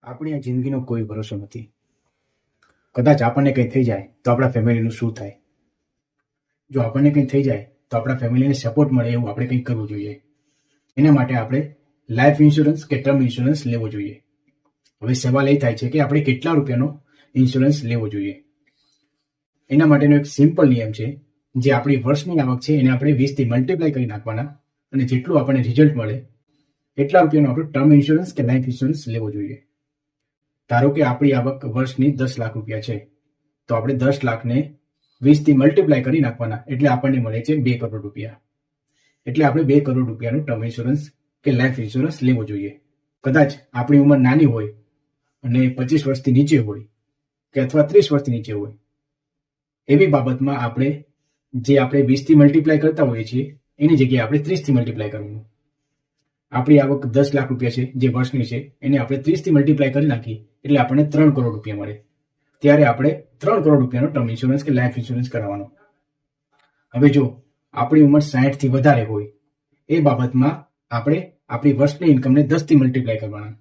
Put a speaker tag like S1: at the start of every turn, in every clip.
S1: આપણી આ જિંદગીનો કોઈ ભરોસો નથી. કદાચ આપણને કંઈ થઈ જાય તો આપણા ફેમિલીનું શું થાય? જો આપણને કંઈ થઈ જાય તો આપણા ફેમિલીને સપોર્ટ મળે એવું આપણે કંઈક કરવું જોઈએ. એના માટે આપણે લાઈફ ઇન્સ્યોરન્સ કે ટર્મ ઇન્સ્યોરન્સ લેવો જોઈએ. હવે સવાલ એ થાય છે કે આપણે કેટલા રૂપિયાનો ઇન્સ્યોરન્સ લેવો જોઈએ. એના માટેનો એક સિમ્પલ નિયમ છે. જે આપણી વર્ષની આવક છે એને આપણે 20 થી મલ્ટીપ્લાય કરી નાખવાના અને જેટલું આપણને રિઝલ્ટ મળે એટલા રૂપિયાનો આપણે ટર્મ ઇન્સ્યોરન્સ કે લાઈફ ઇન્સ્યોરન્સ લેવો જોઈએ. ધારો કે આપણી આવક વર્ષની 10 લાખ રૂપિયા છે તો આપણે 10 લાખને 20 થી મલ્ટીપ્લાય કરી નાખવાના એટલે આપણને મળે છે 2 કરોડ રૂપિયા. એટલે આપણે 2 કરોડ રૂપિયાનું ટર્મ ઇન્સ્યોરન્સ કે લાઈફ ઇન્સ્યોરન્સ લેવો જોઈએ. કદાચ આપણી ઉંમર નાની હોય અને 25 વર્ષથી નીચે હોય કે અથવા 30 વર્ષથી નીચે હોય એવી બાબતમાં આપણે 20 થી મલ્ટીપ્લાય કરતા હોઈએ છીએ એની જગ્યાએ આપણે 30 થી મલ્ટીપ્લાય કરવાનું. આપણી આવક 10 લાખ રૂપિયા છે જે વર્ષની છે એને આપણે 30 થી મલ્ટીપ્લાય કરી નાખી એટલે આપણને 3 કરોડ રૂપિયા મળે. ત્યારે આપણે 3 કરોડ રૂપિયાનો ટર્મ ઇન્સ્યોરન્સ કે લાઈફ ઇન્સ્યોરન્સ કરાવવાનો. હવે જો આપણી ઉંમર 60 થી વધારે હોય એ બાબતમાં આપણે આપણી વર્ષની ઇન્કમને 10 થી મલ્ટીપ્લાય કરવાના.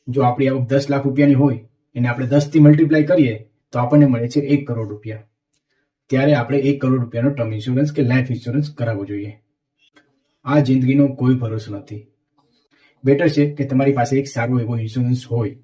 S1: જો આપણી આવક 10 લાખ રૂપિયાની હોય એને આપણે 10 થી મલ્ટીપ્લાય કરીએ તો આપણને મળે છે 1 કરોડ રૂપિયા. ત્યારે આપણે 1 કરોડ રૂપિયાનો ટર્મ ઇન્સ્યોરન્સ કે લાઈફ ઇન્સ્યોરન્સ કરાવવો જોઈએ. આ જિંદગીનો કોઈ ભરોસો નથી. બેટર છે કે તમારી પાસે એક સારો એવો ઇન્સ્યોરન્સ હોય